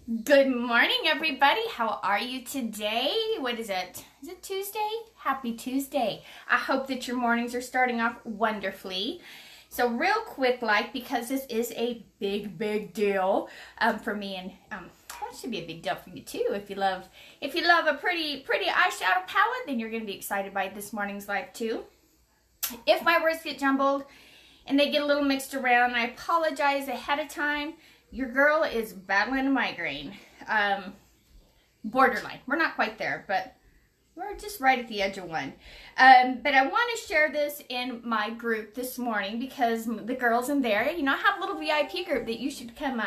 Good morning, everybody. How are you today? What is it? Is it Tuesday? Happy Tuesday. I hope that your mornings are starting off wonderfully. So real quick, because this is a big deal for me, and that should be a big deal for you too. If you love a pretty eyeshadow palette, then you're going to be excited by this morning's live too. If my words get jumbled and they get a little mixed around, I apologize ahead of time. Your girl is battling a migraine. Borderline. We're not quite there, but we're just right at the edge of one. But I want to share this in my group this morning because the girls in there, I have a little VIP group that you should come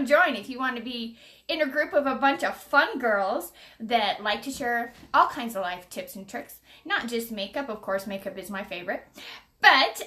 join if you want to be in a group of a bunch of fun girls that like to share all kinds of life tips and tricks. Not just makeup. Of course, makeup is my favorite. But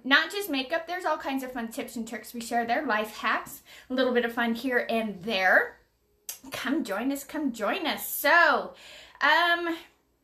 not just makeup, there's all kinds of fun tips and tricks we share there, life hacks, a little bit of fun here and there. Come join us. So,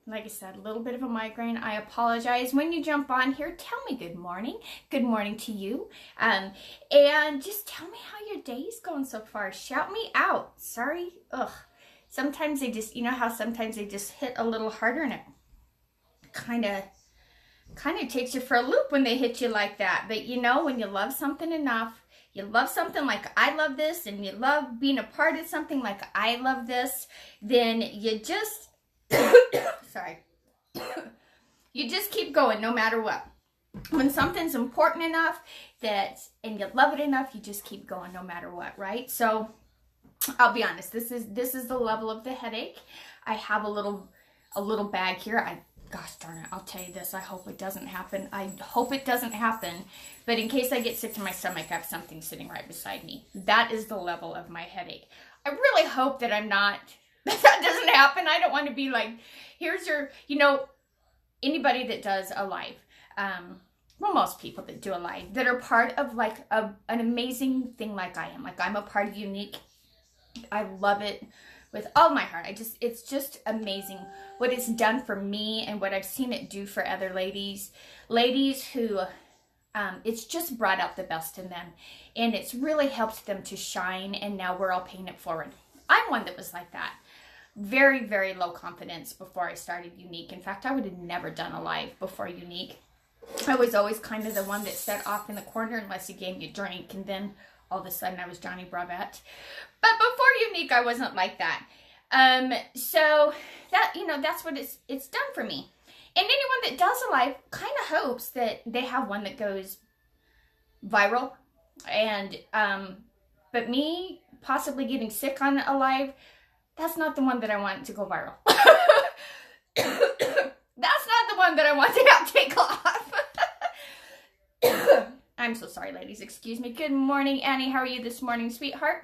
like I said, a little bit of a migraine. I apologize. When you jump on here, tell me good morning. Good morning to you. And just tell me how your day's going so far. Shout me out. Sorry. Sometimes they just, how sometimes they just hit a little harder and it kind of takes you for a loop when they hit you like that. But when you love something enough, you love something like I love this, and you love being a part of something like I love this, then you just, sorry, you just keep going no matter what. When something's important enough and you love it enough, you just keep going no matter what, right? So I'll be honest, this is the level of the headache. I have a little bag here. Gosh darn it, I'll tell you this, I hope it doesn't happen. But in case I get sick to my stomach, I have something sitting right beside me. That is the level of my headache. I really hope that that doesn't happen. I don't want to be like, here's your, anybody that does a live, most people that do a live, that are part of like an amazing thing like I am. Like I'm a part of Younique. I love it with all my heart. It's just amazing what it's done for me and what I've seen it do for other ladies who, it's just brought out the best in them, and it's really helped them to shine, and now we're all paying it forward. I'm one that was like that. Very, very low confidence before I started Younique. In fact, I would have never done a live before Younique. I was always kind of the one that sat off in the corner unless you gave me a drink, and then all of a sudden I was Johnny Bravette. But before Younique, I wasn't like that. So that, that's what it's done for me. And anyone that does a live kind of hopes that they have one that goes viral. And, but me possibly getting sick on a live, that's not the one that I want to go viral. That's not the one that I want to have take off. I'm so sorry, ladies. Excuse me. Good morning, Annie. How are you this morning, sweetheart?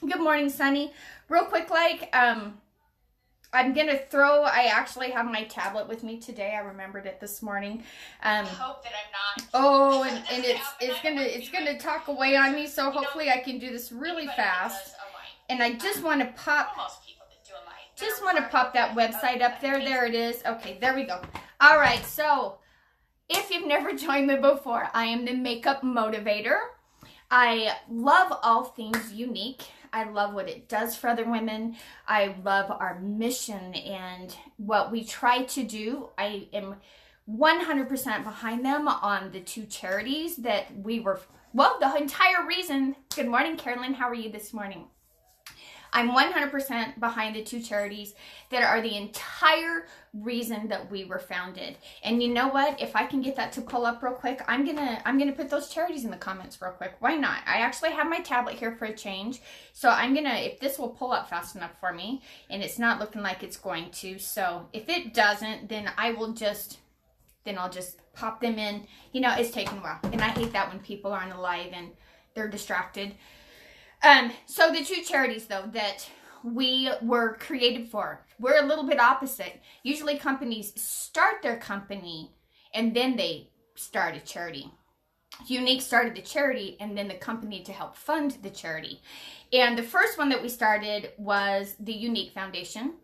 Good morning, Sunny. Real quick, I'm going to I actually have my tablet with me today. I remembered it this morning. I hope that I'm not. Oh, and it's going to talk away on me, so hopefully I can do this really fast. And I just want to pop that website up there. There it is. Okay, there we go. All right, so if you've never joined me before, I am the Makeup Motivator. I love all things Younique. I love what it does for other women. I love our mission and what we try to do. I am 100% behind them on the two charities that the entire reason. Good morning, Carolyn. How are you this morning? I'm 100% behind the two charities that are the entire reason that we were founded. And you know what? If I can get that to pull up real quick, I'm gonna put those charities in the comments real quick. Why not? I actually have my tablet here for a change. So if this will pull up fast enough for me, and it's not looking like it's going to. So if it doesn't, then I'll just pop them in. It's taking a while. And I hate that when people are on a live and they're distracted. So the two charities, though, that we were created for, we're a little bit opposite. Usually companies start their company and then they start a charity. Younique started the charity and then the company to help fund the charity. And the first one that we started was the Younique Foundation.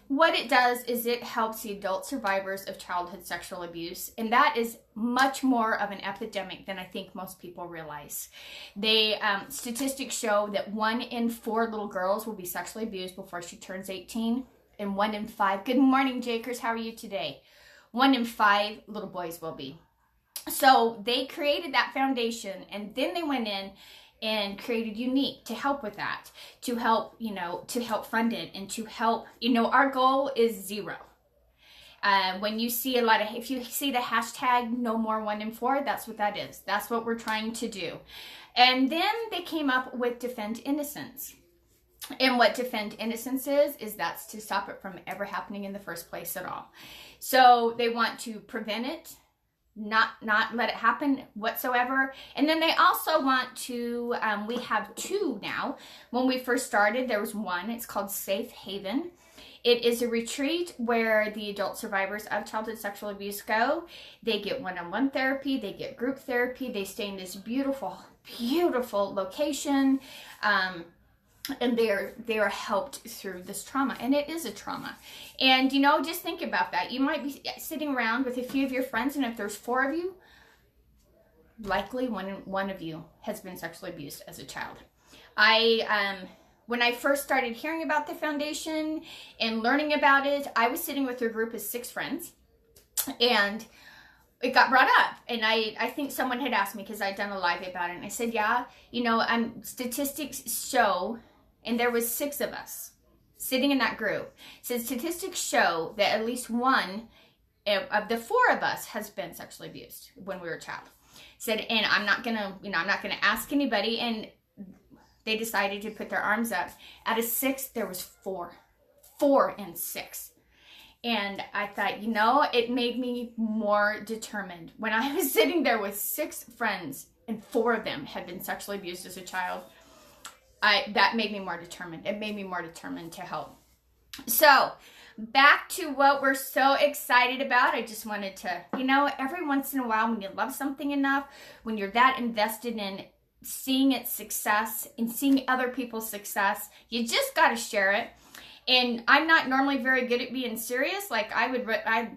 what it does is it helps the adult survivors of childhood sexual abuse, and that is much more of an epidemic than I think most people realize. Statistics show that 1 in 4 little girls will be sexually abused before she turns 18, and 1 in 5, good morning Jakers, how are you today? 1 in 5 little boys will be. So they created that foundation, and then they went in and created Unique to help with that, to help fund it, and to help, our goal is 0. When you see if you see the hashtag no more 1 in 4, that's what that is. That's what we're trying to do. And then they came up with Defend Innocence. And what Defend Innocence is that's to stop it from ever happening in the first place at all. So they want to prevent it, not let it happen whatsoever. And then they also want to, we have 2 now. When we first started, there was 1. It's called Safe Haven. It is a retreat where the adult survivors of childhood sexual abuse go. They get one-on-one therapy. They get group therapy. They stay in this beautiful, beautiful location. And they are helped through this trauma, and it is a trauma. And just think about that. You might be sitting around with a few of your friends, and if there's 4 of you, likely one of you has been sexually abused as a child. When I first started hearing about the foundation and learning about it, I was sitting with a group of 6 friends, and it got brought up, and I think someone had asked me because I'd done a live about it, and I said, yeah, statistics show. And there was 6 of us sitting in that group. So statistics show that at least 1 of the 4 of us has been sexually abused when we were a child. Said, and I'm not gonna ask anybody. And they decided to put their arms up. Out of 6, there was 4 in 6. And I thought, it made me more determined. When I was sitting there with 6 friends and 4 of them had been sexually abused as a child, that made me more determined. It made me more determined to help. So back to what we're so excited about. I just wanted to, every once in a while, when you love something enough, when you're that invested in seeing its success and seeing other people's success, you just got to share it. And I'm not normally very good at being serious. Like I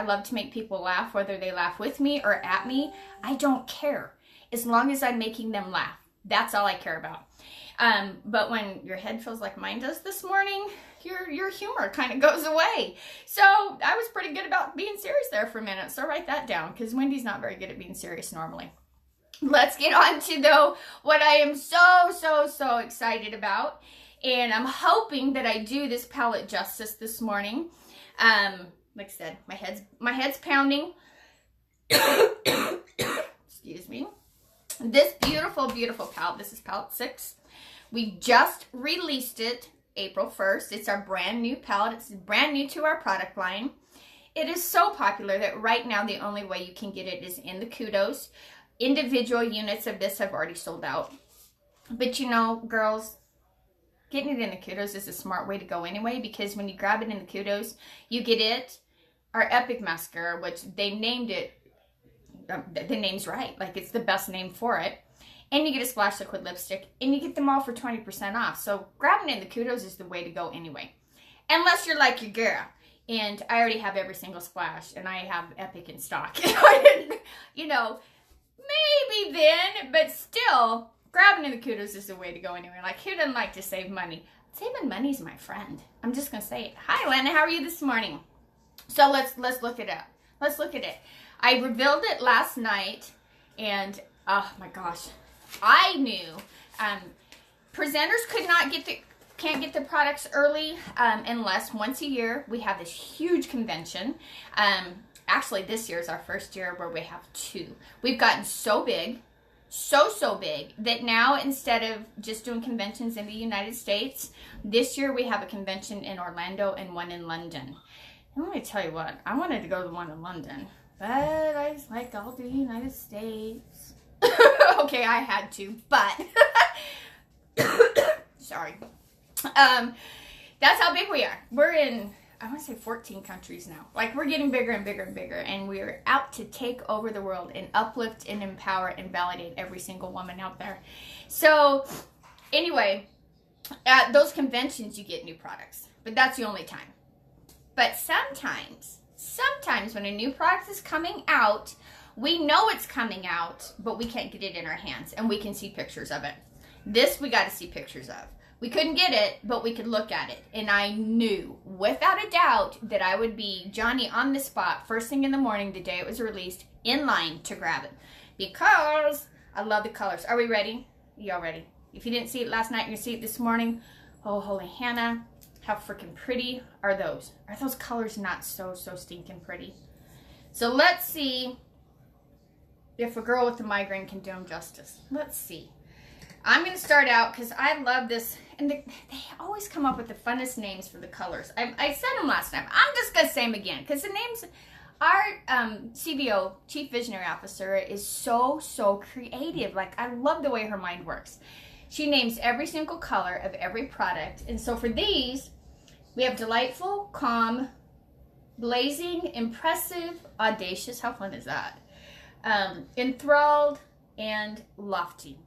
love to make people laugh, whether they laugh with me or at me. I don't care. As long as I'm making them laugh. That's all I care about. But when your head feels like mine does this morning, your humor kind of goes away. So I was pretty good about being serious there for a minute. So write that down, because Wendy's not very good at being serious normally. Let's get on to, though, what I am so excited about. And I'm hoping that I do this palette justice this morning. Like I said, my head's pounding. Excuse me. This beautiful, beautiful palette, this is palette 6. We just released it April 1st. It's our brand new palette. It's brand new to our product line. It is so popular that right now the only way you can get it is in the Kudos. Individual units of this have already sold out. But girls, getting it in the Kudos is a smart way to go anyway, because when you grab it in the Kudos, you get it, our Epic Mascara, which they named it, the name's right, like it's the best name for it. And you get a Splash Liquid lipstick, and you get them all for 20% off. So grabbing it in the Kudos is the way to go anyway. Unless you're like your girl. And I already have every single Splash, and I have Epic in stock. Maybe then, but still, grabbing in the Kudos is the way to go anyway. Like, who doesn't like to save money? Saving money is my friend. I'm just going to say it. Hi, Lana. How are you this morning? So let's look it up. Let's look at it. I revealed it last night, and oh my gosh, I knew presenters can't get the products early unless once a year we have this huge convention. Actually, this year is our first year where we have 2. We've gotten so big, so big, that now instead of just doing conventions in the United States, this year we have a convention in Orlando and one in London. And let me tell you what, I wanted to go to the one in London, but I was like, I'll do the United States. Okay, I had to, but sorry. That's how big we are. We're in, I want to say 14 countries now. Like, we're getting bigger and bigger and bigger, and we're out to take over the world and uplift and empower and validate every single woman out there. So anyway, at those conventions you get new products, but that's the only time. But sometimes when a new product is coming out, we know it's coming out, but we can't get it in our hands, and we can see pictures of it. This we got to see pictures of. We couldn't get it, but we could look at it. And I knew, without a doubt, that I would be Johnny on the spot, first thing in the morning, the day it was released, in line to grab it. Because I love the colors. Are we ready? Y'all ready? If you didn't see it last night, you see it this morning. Oh, holy Hannah. How freaking pretty are those? Are those colors not so stinking pretty? So let's see if a girl with a migraine can do them justice. Let's see. I'm going to start out because I love this. And they always come up with the funnest names for the colors. I said them last time. I'm just going to say them again because the names, our CVO, Chief Visionary Officer, is so creative. Like, I love the way her mind works. She names every single color of every product. And so for these, we have delightful, calm, blazing, impressive, audacious. How fun is that? Enthralled, and lofty.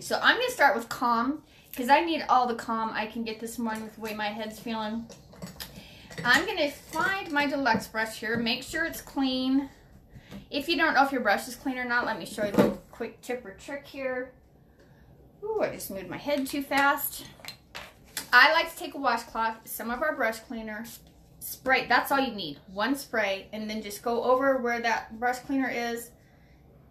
So I'm going to start with calm because I need all the calm I can get this morning with the way my head's feeling. I'm going to find my deluxe brush here. Make sure it's clean. If you don't know if your brush is clean or not, let me show you a little quick tip or trick here. Ooh, I just moved my head too fast. I like to take a washcloth, some of our brush cleaner, spray. That's all you need. One spray, and then just go over where that brush cleaner is.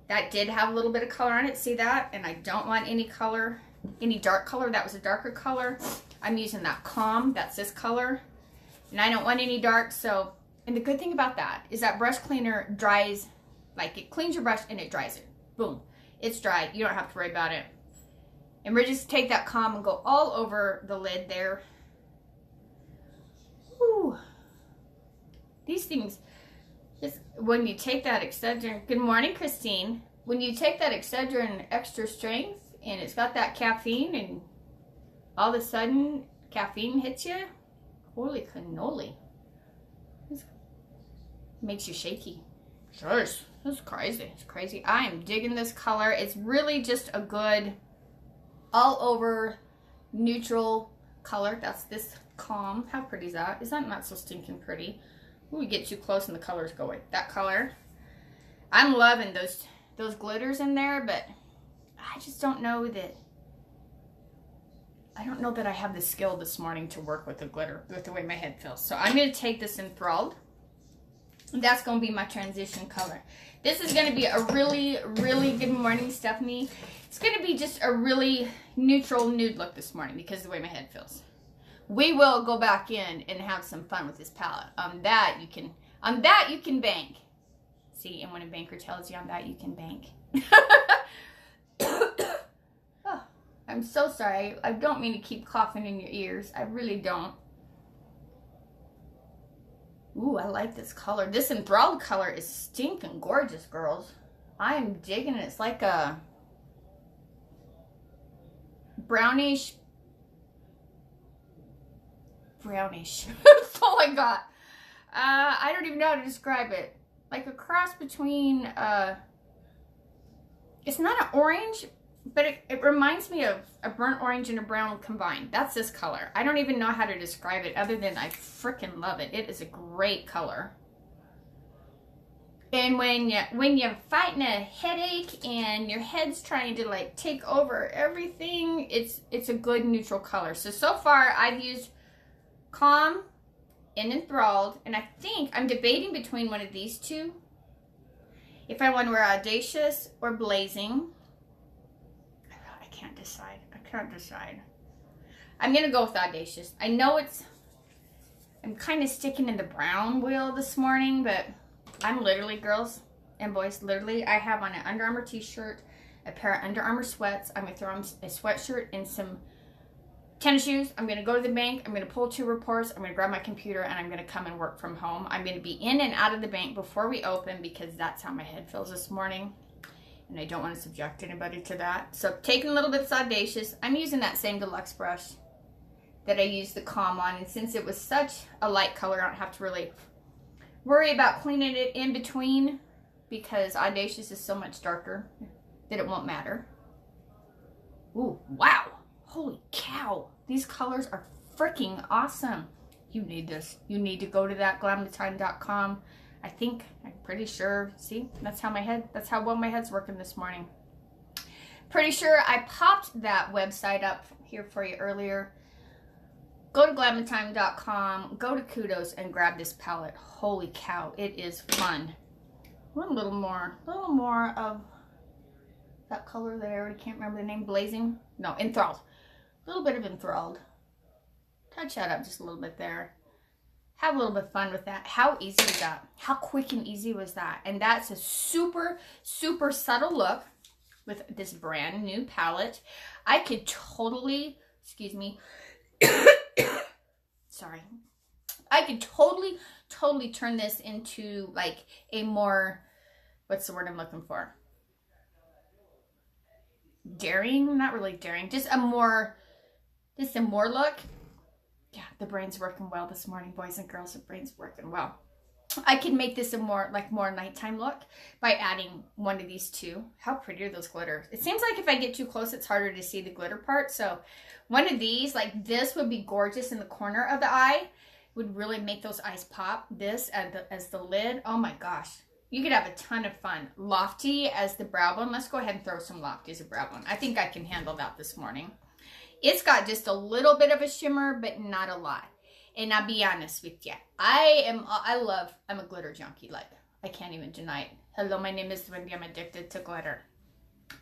That did have a little bit of color on it. See that? And I don't want any color, any dark color. That was a darker color. I'm using that calm. That's this color. And I don't want any dark. So, and the good thing about that is that brush cleaner dries, like it cleans your brush and it dries it. Boom. It's dried. You don't have to worry about it. And we're just take that calm and go all over the lid there. Whew. These things, just when you take that Excedrin, good morning, Christine. When you take that Excedrin extra strength and it's got that caffeine and all of a sudden caffeine hits you, holy cannoli. It makes you shaky. Sure, it's crazy. It's crazy. I am digging this color. It's really just a good all over neutral color. That's this calm. How pretty is that? Is that not so stinking pretty? Ooh, we get too close and the colors go away. That color. I'm loving those glitters in there, but I just don't know that I have the skill this morning to work with the glitter, with the way my head feels. So I'm going to take this Enthralled. That's going to be my transition color. This is going to be a really good morning, Stephanie. It's going to be just a really neutral nude look this morning because of the way my head feels. We will go back in and have some fun with this palette. On that you can bank. See, and when a banker tells you on that you can bank. Oh, I'm so sorry. I don't mean to keep coughing in your ears. I really don't. Ooh, I like this color. This Enthralled color is stinking gorgeous, girls. I am digging it. It's like a brownish. That's all I got. I don't even know how to describe it. Like a cross between, it's not an orange, but it reminds me of a burnt orange and a brown combined. That's this color. I don't even know how to describe it other than I freaking love it. It is a great color. And when you're fighting a headache and your head's trying to like take over everything, it's a good neutral color. So far I've used Calm and Enthralled, and I think I'm debating between one of these two. If I want to wear Audacious or Blazing. I can't decide. I'm going to go with Audacious. I know I'm kind of sticking in the brown wheel this morning, but I'm literally, girls and boys, literally, I have on an Under Armour t-shirt, a pair of Under Armour sweats. I'm going to throw on a sweatshirt and some tennis shoes. I'm going to go to the bank. I'm going to pull 2 reports. I'm going to grab my computer and I'm going to come and work from home. I'm going to be in and out of the bank before we open because that's how my head feels this morning. And I don't want to subject anybody to that. So taking a little bit of Audacious. I'm using that same deluxe brush that I used the Calm on. And since it was such a light color, I don't have to really worry about cleaning it in between because Audacious is so much darker that it won't matter. Ooh, wow. Holy cow. These colors are freaking awesome. You need this. You need to go to that glamtime.com. I'm pretty sure, see, that's how well my head's working this morning. Pretty sure I popped that website up here for you earlier. Go to glamtime.com, go to Kudos and grab this palette. Holy cow, it is fun. One little more of that color that I already can't remember the name. Blazing? No, Enthralled. A little bit of Enthralled. Touch that up just a little bit there. Have a little bit of fun with that. How easy was that? How quick and easy was that? And that's a super, super subtle look with this brand new palette. I could totally, excuse me, sorry. I could totally turn this into like a more, what's the word I'm looking for? Daring? Not really daring. Just a more look. Yeah, the brain's working well this morning, boys and girls. The brain's working well. I can make this a more nighttime look by adding one of these two. How pretty are those glitters? It seems like if I get too close, it's harder to see the glitter part. So one of these, like this, would be gorgeous in the corner of the eye. Would really make those eyes pop. This as the lid. Oh my gosh. You could have a ton of fun. Lofty as the brow bone. Let's go ahead and throw some Lofty as a brow bone. I think I can handle that this morning. It's got just a little bit of a shimmer, but not a lot. And I'll be honest with you, I'm a glitter junkie. Like, I can't even deny it. Hello, my name is Wendy. I'm addicted to glitter.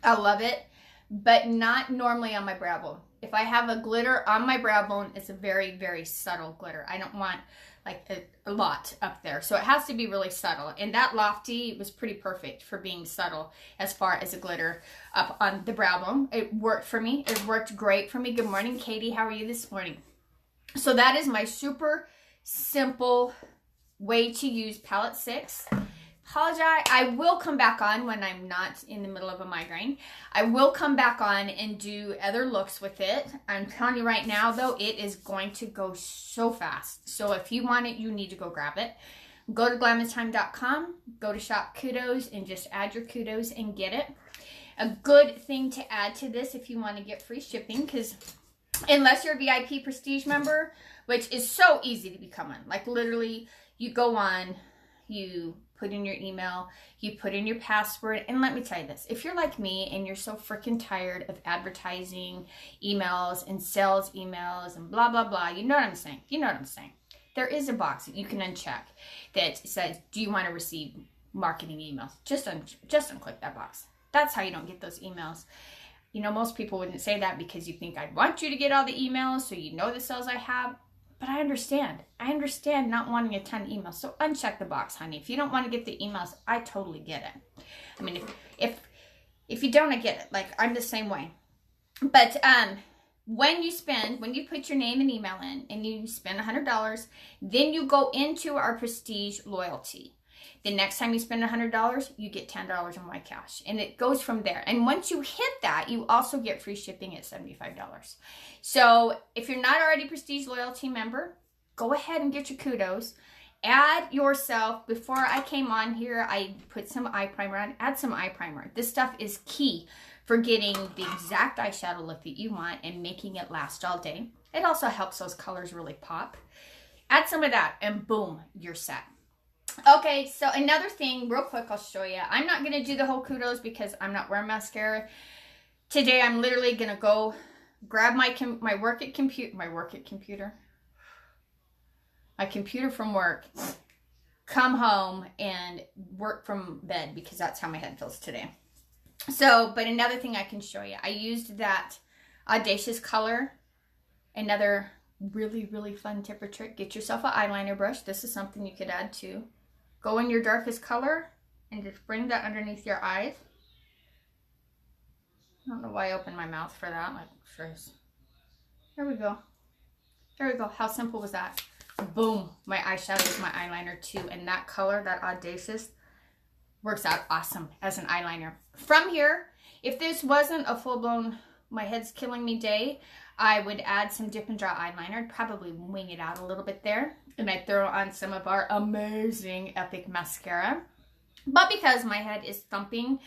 I love it, but not normally on my brow bone. If I have a glitter on my brow bone, it's a very, very subtle glitter. I don't want like a lot up there. So it has to be really subtle. And that Lofty was pretty perfect for being subtle as far as a glitter up on the brow bone. It worked for me. It worked great for me. Good morning, Katie. How are you this morning? So that is my super simple way to use palette 6. Apologize. I will come back on when I'm not in the middle of a migraine. I will come back on and do other looks with it. I'm telling you right now, though, it is going to go so fast. So if you want it, you need to go grab it. Go to glamtime.com, go to Shop Kudos, and just add your Kudos and get it. A good thing to add to this if you want to get free shipping, because unless you're a VIP Prestige member, which is so easy to become one. Like literally, you go on, you put in your email, you put in your password, and let me tell you this, if you're like me and you're so freaking tired of advertising emails and sales emails and blah, blah, blah, you know what I'm saying? You know what I'm saying? There is a box that you can uncheck that says, do you want to receive marketing emails? Just unclick that box. That's how you don't get those emails. You know, most people wouldn't say that because you think I'd want you to get all the emails so you know the sales I have. But I understand. I understand not wanting a ton of emails. So uncheck the box, honey. If you don't want to get the emails, I totally get it. I mean, if you don't, I get it. Like, I'm the same way. But when you put your name and email in and you spend $100, then you go into our Prestige loyalty. The next time you spend $100, you get $10 in My Cash. And it goes from there. And once you hit that, you also get free shipping at $75. So if you're not already Prestige Loyalty member, go ahead and get your Kudos. Add yourself. Before I came on here, I put some eye primer on. Add some eye primer. This stuff is key for getting the exact eyeshadow look that you want and making it last all day. It also helps those colors really pop. Add some of that and boom, you're set. Okay, so another thing, real quick, I'll show you. I'm not going to do the whole Kudos because I'm not wearing mascara. Today, I'm literally going to go grab my computer from work, come home, and work from bed because that's how my head feels today. So, but another thing I can show you. I used that Audacious color. Another really, really fun tip or trick. Get yourself an eyeliner brush. This is something you could add too. Go in your darkest color and just bring that underneath your eyes. I don't know why I opened my mouth for that. Like, there we go. There we go. How simple was that? Boom. My eyeshadow is my eyeliner too. And that color, that Audacious, works out awesome as an eyeliner. From here, if this wasn't a full-blown my head's killing me day, I would add some Dip and Draw eyeliner. I'd probably wing it out a little bit there. And I'd throw on some of our amazing Epic mascara. But because my head is thumping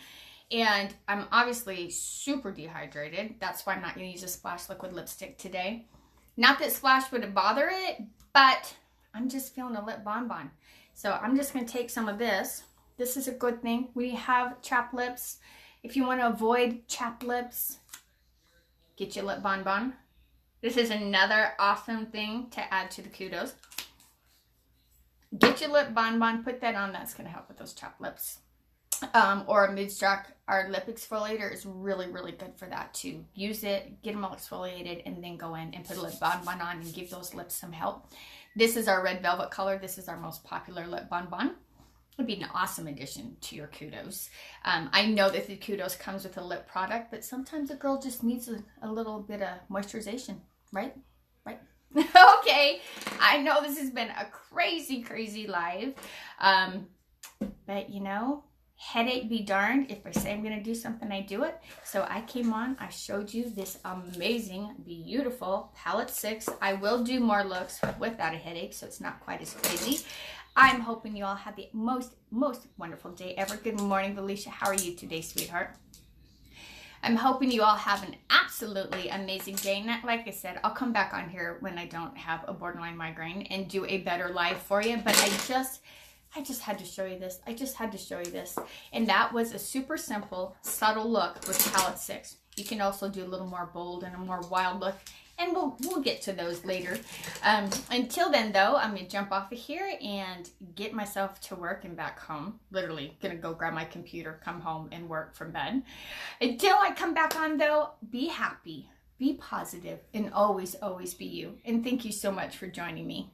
and I'm obviously super dehydrated, that's why I'm not going to use a Splash liquid lipstick today. Not that Splash would bother it, But I'm just feeling a lip bonbon. So I'm just going to take some of this. This is a good thing. We have chapped lips. If you want to avoid chapped lips, get your lip bonbon. This is another awesome thing to add to the kudos. Get your lip bonbon, put that on. That's going to help with those chapped lips. Or a Moodstruck, our lip exfoliator is really, really good for that too. Use it, get them all exfoliated, and then go in and put a lip bonbon on and give those lips some help. This is our red velvet color. This is our most popular lip bonbon. Would be an awesome addition to your kudos. I know that the kudos comes with a lip product, but sometimes a girl just needs a little bit of moisturization, right? Right? Okay, I know this has been a crazy, crazy live, but you know, headache be darned. If I say I'm going to do something, I do it. So I came on, I showed you this amazing, beautiful Palette 6. I will do more looks without a headache, so it's not quite as crazy. I'm hoping you all have the most wonderful day ever. Good morning, Felicia. How are you today, sweetheart? I'm hoping you all have an absolutely amazing day. And like I said, I'll come back on here when I don't have a borderline migraine and do a better live for you. But I just had to show you this. I just had to show you this. And that was a super simple, subtle look with Palette 6. You can also do a little more bold and a more wild look. And we'll get to those later. Until then, though, I'm going to jump off of here and get myself to work and back home. Literally going to go grab my computer, come home, and work from bed. Until I come back on, though, be happy, be positive, and always, always be you. And thank you so much for joining me.